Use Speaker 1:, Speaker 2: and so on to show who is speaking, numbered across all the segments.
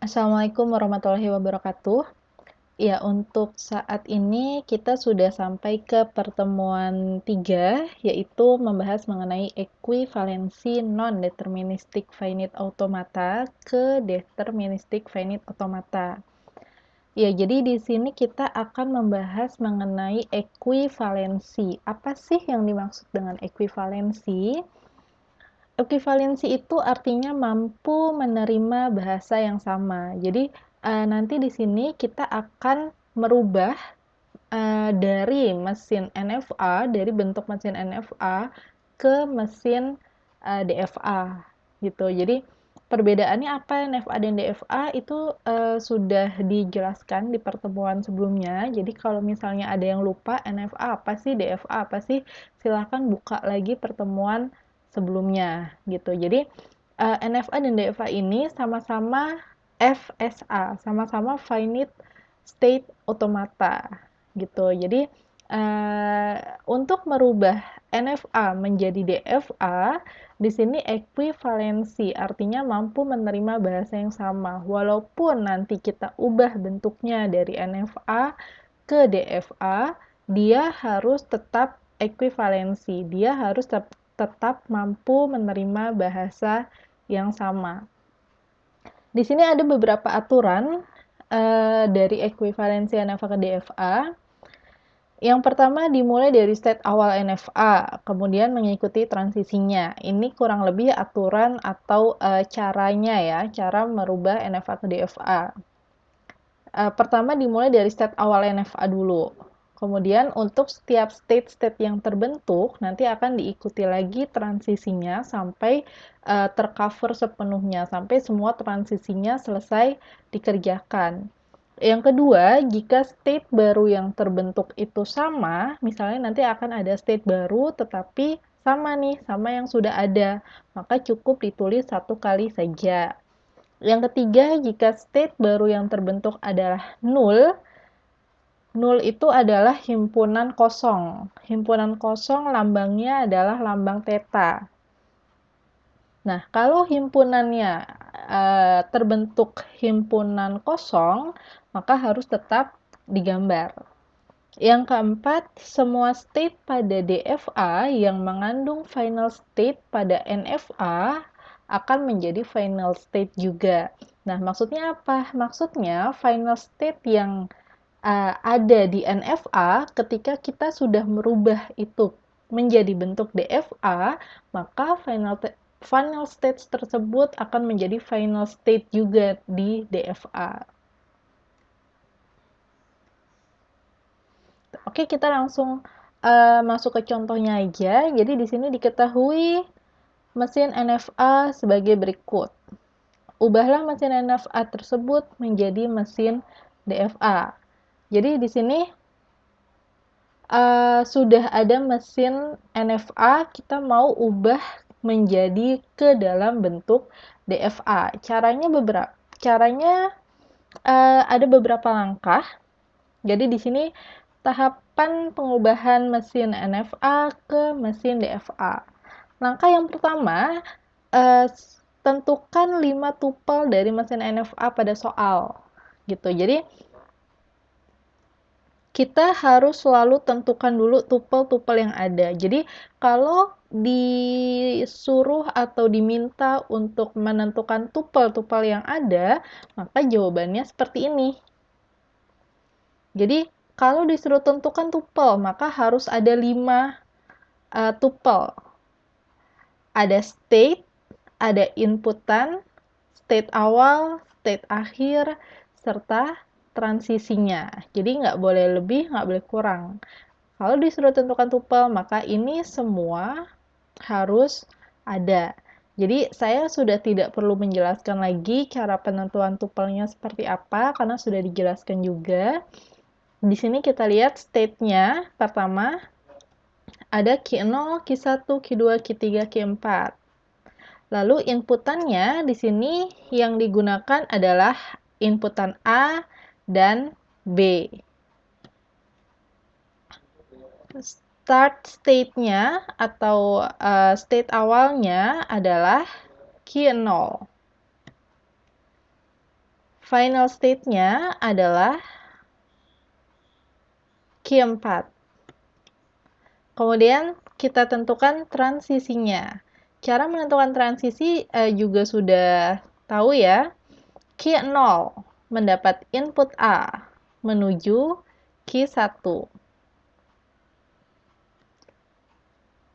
Speaker 1: Assalamualaikum warahmatullahi wabarakatuh. Ya, untuk saat ini kita sudah sampai ke pertemuan 3, yaitu membahas mengenai ekuivalensi non-deterministik finite automata ke deterministik finite automata. Ya, jadi di sini kita akan membahas mengenai ekuivalensi. Apa sih yang dimaksud dengan ekuivalensi? Ekuivalensi itu artinya mampu menerima bahasa yang sama. Jadi nanti di sini kita akan merubah dari mesin NFA, dari bentuk mesin NFA ke mesin DFA gitu. Jadi perbedaannya apa NFA dan DFA itu sudah dijelaskan di pertemuan sebelumnya. Jadi kalau misalnya ada yang lupa NFA apa sih, DFA apa sih, silahkan buka lagi pertemuan sebelumnya gitu. Jadi NFA dan DFA ini sama-sama FSA, sama-sama finite state automata gitu. Jadi untuk merubah NFA menjadi DFA, di sini ekuivalensi artinya mampu menerima bahasa yang sama. Walaupun nanti kita ubah bentuknya dari NFA ke DFA, dia harus tetap ekuivalensi. Dia harus tetap mampu menerima bahasa yang sama. Di sini ada beberapa aturan dari ekuivalensi NFA ke DFA. Yang pertama dimulai dari state awal NFA, kemudian mengikuti transisinya. Ini kurang lebih aturan atau caranya ya, cara merubah NFA ke DFA. Pertama dimulai dari state awal NFA dulu. Kemudian untuk setiap state-state yang terbentuk, nanti akan diikuti lagi transisinya sampai tercover sepenuhnya, sampai semua transisinya selesai dikerjakan. Yang kedua, jika state baru yang terbentuk itu sama, misalnya nanti akan ada state baru tetapi sama nih, sama yang sudah ada, maka cukup ditulis satu kali saja. Yang ketiga, jika state baru yang terbentuk adalah null, null itu adalah himpunan kosong. Himpunan kosong lambangnya adalah lambang theta. Nah, kalau himpunannya terbentuk himpunan kosong, maka harus tetap digambar. Yang keempat, semua state pada DFA yang mengandung final state pada NFA akan menjadi final state juga. Nah, maksudnya apa? Maksudnya final state yang ada di NFA ketika kita sudah merubah itu menjadi bentuk DFA, maka final state tersebut akan menjadi final state juga di DFA. Oke, kita langsung masuk ke contohnya aja. Jadi di sini diketahui mesin NFA sebagai berikut. Ubahlah mesin NFA tersebut menjadi mesin DFA. Jadi di sini sudah ada mesin NFA, kita mau ubah menjadi ke dalam bentuk DFA. Caranya ada beberapa langkah. Jadi di sini tahapan pengubahan mesin NFA ke mesin DFA. Langkah yang pertama, tentukan 5 tupel dari mesin NFA pada soal. Gitu. Jadi kita harus selalu tentukan dulu tupel-tupel yang ada. Jadi kalau disuruh atau diminta untuk menentukan tupel-tupel yang ada, maka jawabannya seperti ini. Jadi kalau disuruh tentukan tupel, maka harus ada 5 tupel. Ada state, ada inputan, state awal, state akhir, serta transisinya. Jadi nggak boleh lebih, nggak boleh kurang. Kalau disuruh tentukan tupel, maka ini semua harus ada. Jadi saya sudah tidak perlu menjelaskan lagi cara penentuan tupelnya seperti apa, karena sudah dijelaskan juga. Di sini kita lihat state-nya, pertama ada Q0, Q1, Q2, Q3, Q4. Lalu inputannya di sini yang digunakan adalah inputan A dan B. Start state-nya atau state awalnya adalah Q0. Final state-nya adalah Q4. Kemudian kita tentukan transisinya. Cara menentukan transisi juga sudah tahu ya. Q0 mendapat input A menuju Q1.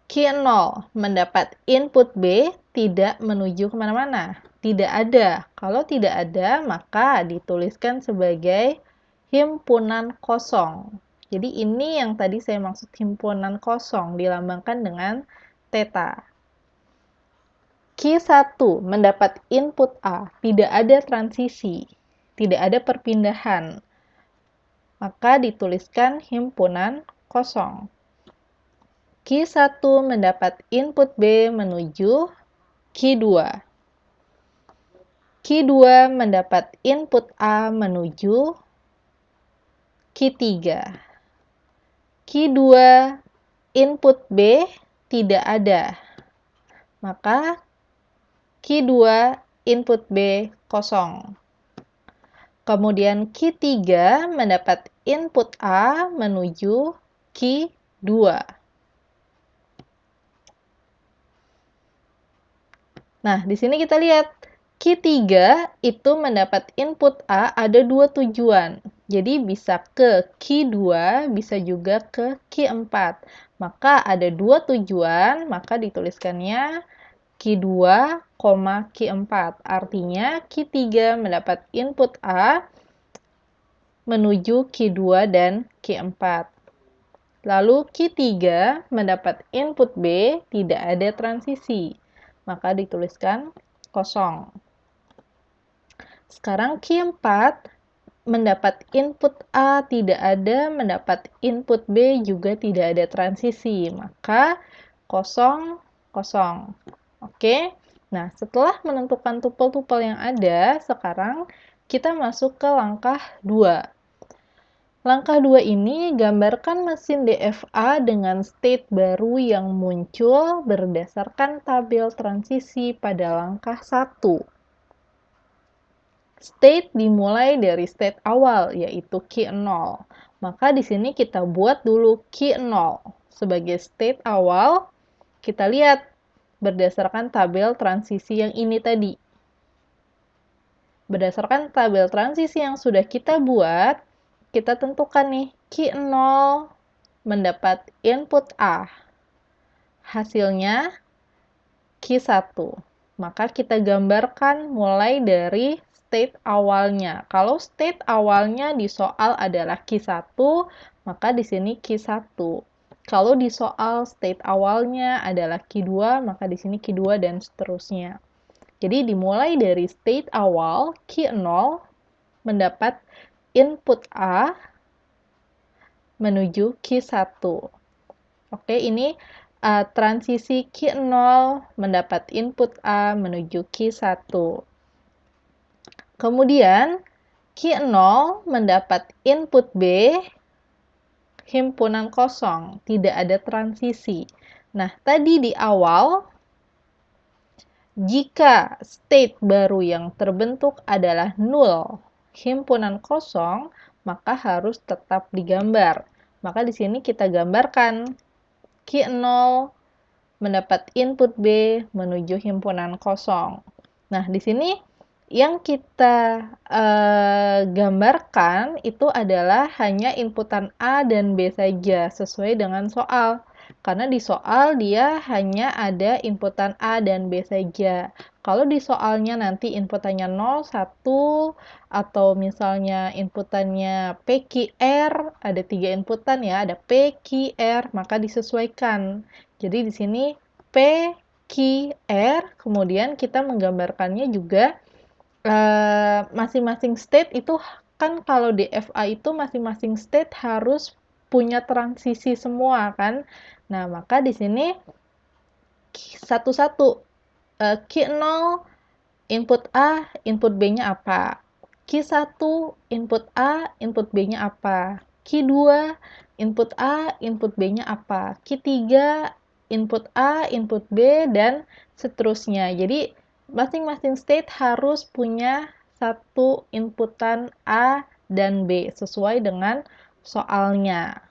Speaker 1: Q0 mendapat input B tidak menuju kemana-mana. Tidak ada. Kalau tidak ada, maka dituliskan sebagai himpunan kosong. Jadi ini yang tadi saya maksud himpunan kosong, dilambangkan dengan theta. Q1 mendapat input A, tidak ada transisi, tidak ada perpindahan. Maka dituliskan himpunan kosong. Q1 mendapat input B menuju Q2. Q2 mendapat input A menuju Q3. Q2 input B tidak ada. Maka Q2 input B kosong. Kemudian Q3 mendapat input A menuju Q2. Nah, di sini kita lihat Q3 itu mendapat input A ada dua tujuan. Jadi bisa ke Q2, bisa juga ke Q4. Maka ada dua tujuan, maka dituliskannya Q2, Q4. Artinya Q3 mendapat input A menuju Q2 dan Q4. Lalu Q3 mendapat input B, tidak ada transisi. Maka dituliskan kosong. Sekarang Q4 mendapat input A tidak ada, mendapat input B juga tidak ada transisi, maka kosong, kosong. Oke, nah setelah menentukan tupel-tupel yang ada, sekarang kita masuk ke langkah 2. Langkah 2 ini gambarkan mesin DFA dengan state baru yang muncul berdasarkan tabel transisi pada langkah 1. State dimulai dari state awal, yaitu Q0. Maka di sini kita buat dulu Q0 sebagai state awal. Kita lihat berdasarkan tabel transisi yang ini tadi. Berdasarkan tabel transisi yang sudah kita buat, kita tentukan nih Q0 mendapat input A. Hasilnya Q1. Maka kita gambarkan mulai dari state awalnya. Kalau state awalnya di soal adalah Q1, maka di sini Q1. Kalau di soal state awalnya adalah Q2, maka di sini Q2 dan seterusnya. Jadi dimulai dari state awal Q0 mendapat input A menuju Q1. Oke, ini transisi Q0 mendapat input A menuju Q1. Kemudian Q0 mendapat input B, himpunan kosong, tidak ada transisi. Nah, tadi di awal, jika state baru yang terbentuk adalah null, himpunan kosong, maka harus tetap digambar. Maka di sini kita gambarkan Q0 mendapat input B menuju himpunan kosong. Nah, di sini yang kita gambarkan itu adalah hanya inputan A dan B saja sesuai dengan soal. Karena di soal dia hanya ada inputan A dan B saja. Kalau di soalnya nanti inputannya 0, 1, atau misalnya inputannya P, Q, R, ada 3 inputan ya, ada P, Q, R, maka disesuaikan. Jadi di sini P, Q, R, kemudian kita menggambarkannya juga masing-masing state itu kan kalau di FA itu masing-masing state harus punya transisi semua kan. Nah, maka di sini satu-satu Q0 input A, input B-nya apa? Q1 input A, input B-nya apa? Q2 input A, input B-nya apa? Q3 input A, input B, dan seterusnya. Jadi masing-masing state harus punya satu inputan A dan B sesuai dengan soalnya.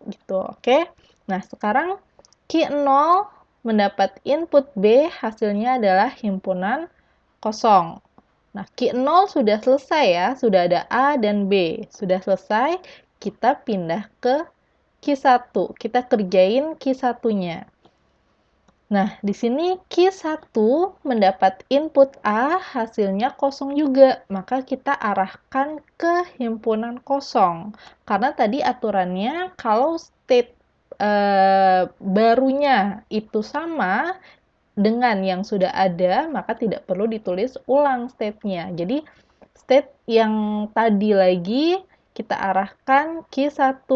Speaker 1: Gitu, oke? Nah, sekarang Q0 mendapat input B, hasilnya adalah himpunan kosong. Nah, Q0 sudah selesai ya, sudah ada A dan B. Sudah selesai, kita pindah ke Q1. Kita kerjain Q1-nya. Nah, di sini Q1 mendapat input A, hasilnya kosong juga. Maka kita arahkan ke himpunan kosong. Karena tadi aturannya kalau state barunya itu sama dengan yang sudah ada, maka tidak perlu ditulis ulang state-nya. Jadi, state yang tadi lagi kita arahkan Q1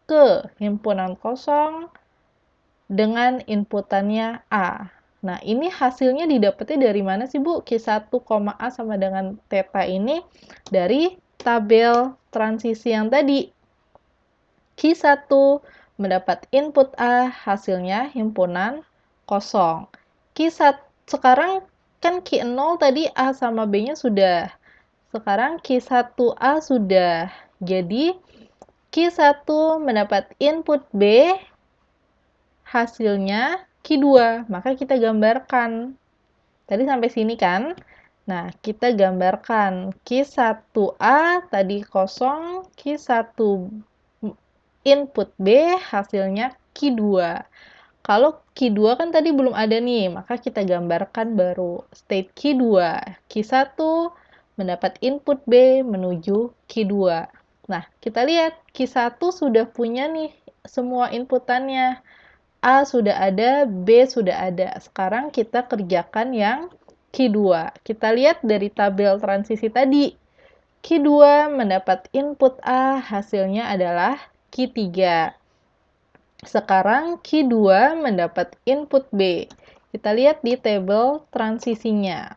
Speaker 1: ke himpunan kosong dengan inputannya A. Nah, ini hasilnya didapatnya dari mana sih, Bu? Q1, A sama dengan theta ini dari tabel transisi yang tadi. Q1 mendapat input A, hasilnya himpunan kosong. Q1, sekarang kan Q0 tadi A sama B-nya sudah. Sekarang Q1A sudah. Jadi, Q1 mendapat input B, hasilnya Q2. Maka kita gambarkan. Tadi sampai sini kan? Nah, kita gambarkan Q1A tadi kosong, Q1 input B, hasilnya Q2. Kalau Q2 kan tadi belum ada nih, maka kita gambarkan baru state Q2. Q1 mendapat input B menuju Q2. Nah, kita lihat Q1 sudah punya nih semua inputannya. A sudah ada, B sudah ada. Sekarang kita kerjakan yang Q2. Kita lihat dari tabel transisi tadi. Q2 mendapat input A, hasilnya adalah Q3. Sekarang Q2 mendapat input B. Kita lihat di tabel transisinya.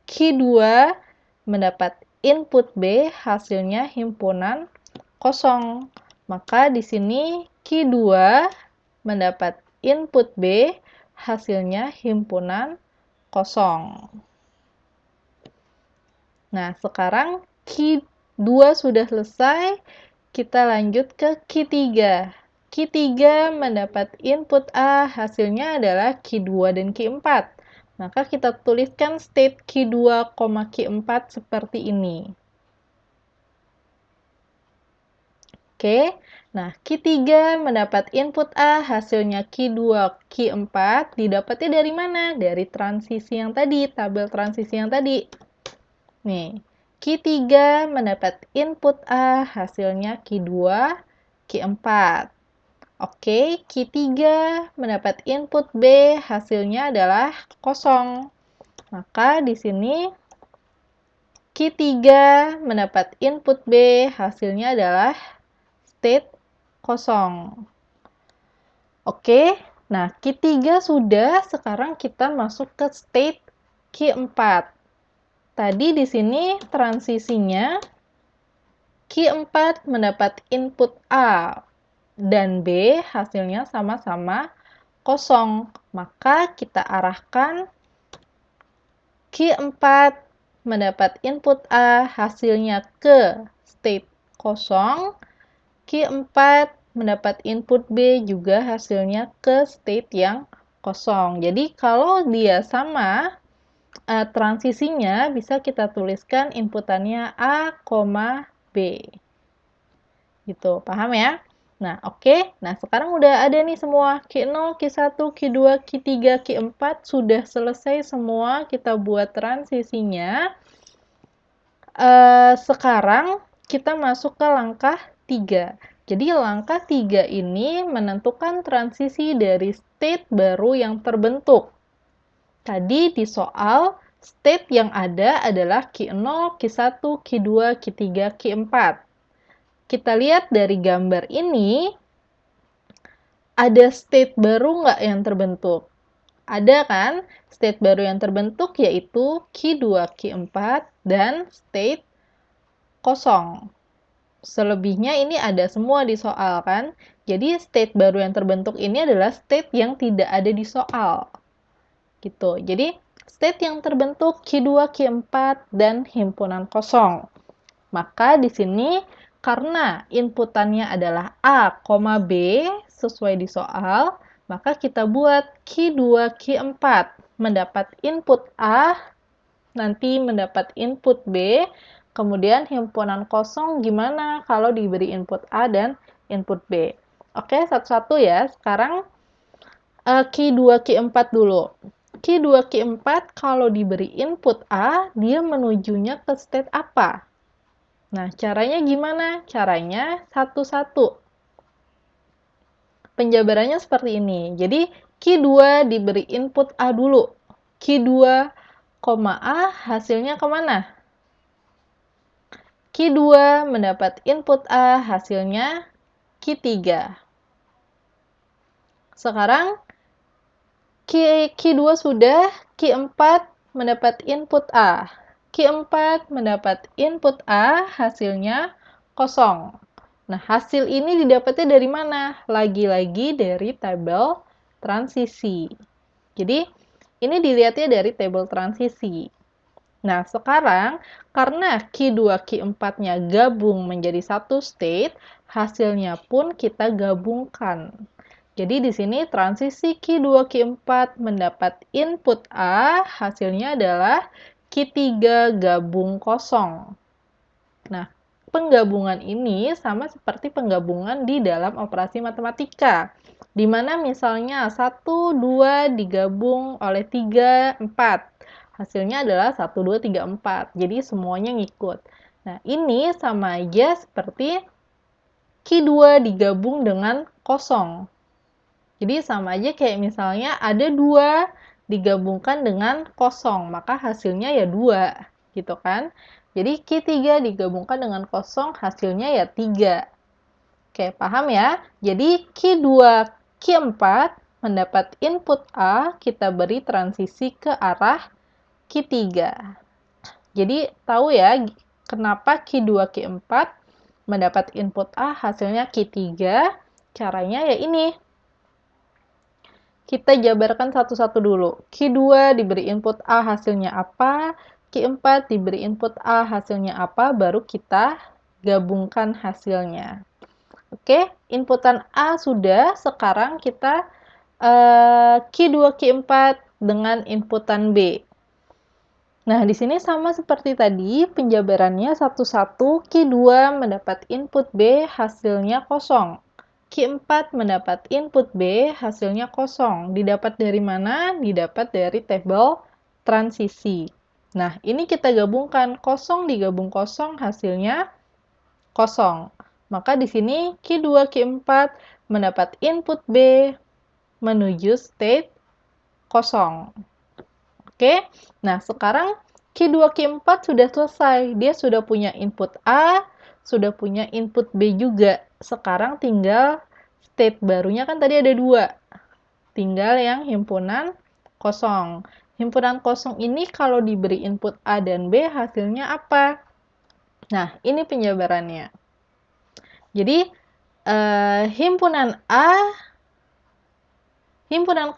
Speaker 1: Q2 mendapat input B, hasilnya himpunan kosong. Maka di sini Q2 mendapat input B, hasilnya himpunan kosong. Nah, sekarang Q2 sudah selesai, kita lanjut ke Q3. Q3 mendapat input A, hasilnya adalah Q2 dan Q4. Maka kita tuliskan state Q2, Q4 seperti ini. Oke, nah Q3 mendapat input A, hasilnya Q2, Q4, didapatnya dari mana? Dari transisi yang tadi, tabel transisi yang tadi. Nih, Q3 mendapat input A, hasilnya Q2, Q4. Oke, Q3 mendapat input B, hasilnya adalah kosong. Maka di sini Q3 mendapat input B, hasilnya adalah state kosong. Oke, nah Q3 sudah, sekarang kita masuk ke state Q4. Tadi di sini transisinya Q4 mendapat input A dan B, hasilnya sama-sama kosong. Maka kita arahkan Q4 mendapat input A, hasilnya ke state kosong. Q4 mendapat input B, juga hasilnya ke state yang kosong. Jadi kalau dia sama, transisinya bisa kita tuliskan inputannya A, B. Gitu, paham ya? Nah, oke. Nah, sekarang udah ada nih semua. Q0, Q1, Q2, Q3, Q4 sudah selesai semua. Kita buat transisinya. Sekarang kita masuk ke langkah 3. Jadi langkah 3 ini menentukan transisi dari state baru yang terbentuk. Tadi di soal, state yang ada adalah Q0, Q1, Q2, Q3, Q4. Kita lihat dari gambar ini, ada state baru nggak yang terbentuk? Ada kan? State baru yang terbentuk yaitu Q2, Q4, dan state kosong. Selebihnya ini ada semua di soal kan? Jadi state baru yang terbentuk ini adalah state yang tidak ada di soal. Gitu. Jadi state yang terbentuk Q2, Q4, dan himpunan kosong. Maka di sini karena inputannya adalah A, B sesuai di soal, maka kita buat Q2, Q4 mendapat input A, nanti mendapat input B, kemudian himpunan kosong gimana kalau diberi input A dan input B. Oke, satu-satu ya. Sekarang Q2, Q4 dulu. Q2, Q4 kalau diberi input A, dia menujunya ke state apa? Nah, caranya gimana? Caranya satu-satu. Penjabarannya seperti ini. Jadi, Q2 diberi input A dulu. Q2, A hasilnya kemana? Q2 mendapat input A, hasilnya Q3. Sekarang, Q2 sudah, Q4 mendapat input A. Q4 mendapat input A, hasilnya kosong. Nah, hasil ini didapatnya dari mana? Lagi-lagi dari tabel transisi. Jadi, ini dilihatnya dari tabel transisi. Nah, sekarang karena Q2, Q4-nya gabung menjadi satu state, hasilnya pun kita gabungkan. Jadi, di sini transisi Q2, Q4 mendapat input A, hasilnya adalah Q3 gabung kosong. Nah, penggabungan ini sama seperti penggabungan di dalam operasi matematika, di mana misalnya 1, 2 digabung oleh 3, 4. Hasilnya adalah 1, 2, 3, 4. Jadi semuanya ngikut. Nah, ini sama aja seperti Q2 digabung dengan kosong. Jadi sama aja kayak misalnya ada 2 digabungkan dengan kosong, maka hasilnya ya 2, gitu kan. Jadi Q3 digabungkan dengan kosong, hasilnya ya 3. Oke, paham ya? Jadi Q2, Q4 mendapat input A, kita beri transisi ke arah Q3. Jadi tahu ya kenapa Q2, Q4 mendapat input A, hasilnya Q3. Caranya ya ini. Kita jabarkan satu-satu dulu. Q2 diberi input A, hasilnya apa? Q4 diberi input A, hasilnya apa? Baru kita gabungkan hasilnya. Oke, inputan A sudah. Sekarang kita Q2, Q4 dengan inputan B. Nah, di sini sama seperti tadi, penjabarannya satu-satu. Q2 mendapat input B, hasilnya kosong. Q4 mendapat input B, hasilnya kosong. Didapat dari mana? Didapat dari tabel transisi. Nah, ini kita gabungkan. Kosong digabung kosong, hasilnya kosong. Maka di sini Q2, Q4 mendapat input B menuju state kosong. Oke, nah sekarang Q2, Q4 sudah selesai. Dia sudah punya input A, sudah punya input B juga. Sekarang tinggal state barunya kan tadi ada 2. Tinggal yang himpunan kosong. Himpunan kosong ini kalau diberi input A dan B hasilnya apa? Nah, ini penjabarannya. Jadi, himpunan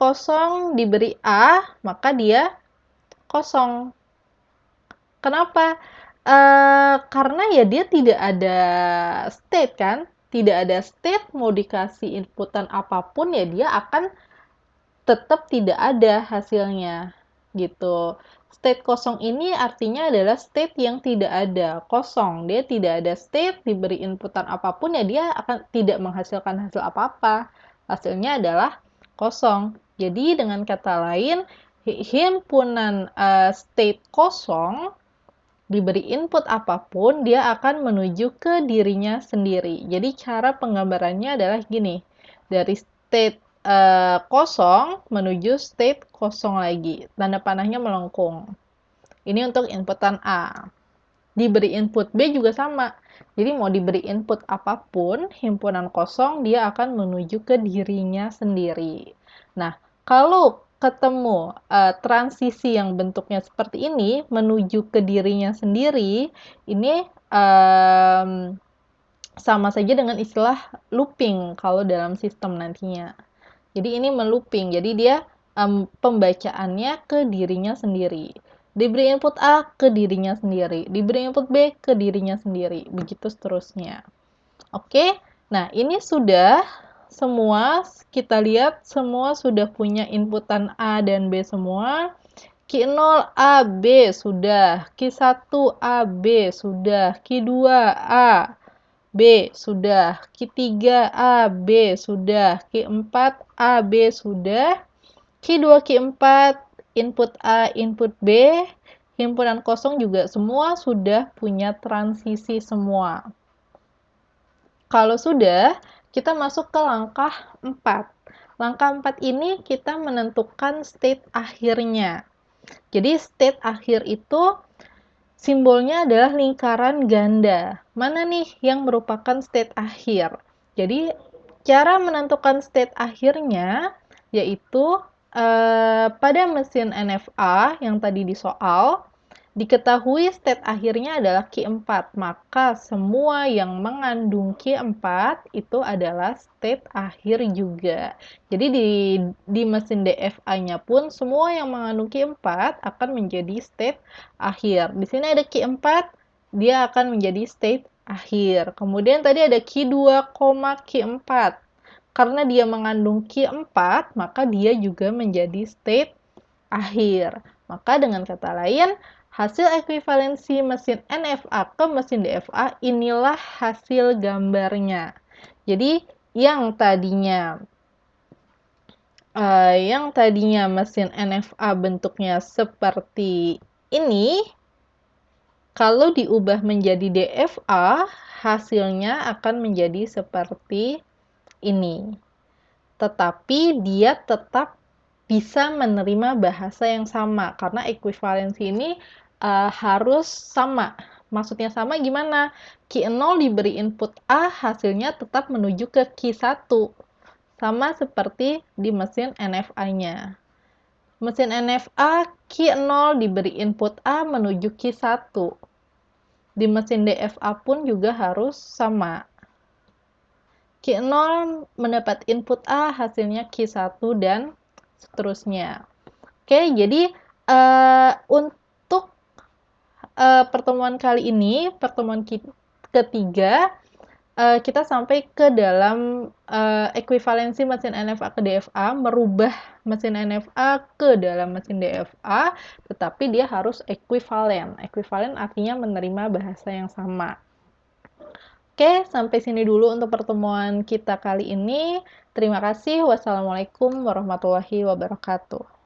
Speaker 1: kosong diberi A, maka dia kosong. Kenapa? Karena ya dia tidak ada state kan, tidak ada state, mau dikasih inputan apapun ya dia akan tetap tidak ada hasilnya gitu. State kosong ini artinya adalah state yang tidak ada, kosong. Dia tidak ada state, diberi inputan apapun ya dia akan tidak menghasilkan hasil apa-apa. Hasilnya adalah kosong. Jadi dengan kata lain, himpunan state kosong diberi input apapun, dia akan menuju ke dirinya sendiri. Jadi cara penggambarannya adalah gini, dari state kosong menuju state kosong lagi. Tanda panahnya melengkung. Ini untuk inputan A. Diberi input B juga sama. Jadi mau diberi input apapun, himpunan kosong dia akan menuju ke dirinya sendiri. Nah, kalau ketemu transisi yang bentuknya seperti ini menuju ke dirinya sendiri, ini sama saja dengan istilah looping kalau dalam sistem nantinya. Jadi ini melooping. Jadi dia pembacaannya ke dirinya sendiri. Diberi input A ke dirinya sendiri, diberi input B ke dirinya sendiri, begitu seterusnya. Oke, nah ini sudah semua, kita lihat semua sudah punya inputan A dan B semua. Q0 A, B sudah, Q1 A, B sudah, Q2 A, B sudah, Q3 A, B sudah, Q4 A, B sudah, Q2, Q4 input A, input B, himpunan kosong juga semua sudah punya transisi semua. Kalau sudah, kita masuk ke langkah 4. Langkah 4 ini kita menentukan state akhirnya. Jadi state akhir itu simbolnya adalah lingkaran ganda. Mana nih yang merupakan state akhir? Jadi cara menentukan state akhirnya yaitu pada mesin NFA yang tadi di soal, diketahui state akhirnya adalah Q4, maka semua yang mengandung Q4 itu adalah state akhir juga. Jadi di mesin DFA-nya pun semua yang mengandung Q4 akan menjadi state akhir. Di sini ada Q4, dia akan menjadi state akhir. Kemudian tadi ada Q2, Q4. Karena dia mengandung Q4, maka dia juga menjadi state akhir. Maka dengan kata lain, hasil ekuivalensi mesin NFA ke mesin DFA inilah hasil gambarnya. Jadi yang tadinya mesin NFA bentuknya seperti ini, kalau diubah menjadi DFA, hasilnya akan menjadi seperti ini. Tetapi dia tetap bisa menerima bahasa yang sama, karena ekuivalensi ini harus sama. Maksudnya sama gimana? Q0 diberi input A, hasilnya tetap menuju ke Q1. Sama seperti di mesin NFA-nya. Mesin NFA, Q0 diberi input A menuju Q1. Di mesin DFA pun juga harus sama. Q0 mendapat input A, hasilnya Q1 dan seterusnya. Oke, jadi untuk pertemuan kali ini, pertemuan ketiga, kita sampai ke dalam ekuivalensi mesin NFA ke DFA, merubah mesin NFA ke dalam mesin DFA, tetapi dia harus ekuivalen. Ekuivalen artinya menerima bahasa yang sama. Oke, sampai sini dulu untuk pertemuan kita kali ini. Terima kasih. Wassalamualaikum warahmatullahi wabarakatuh.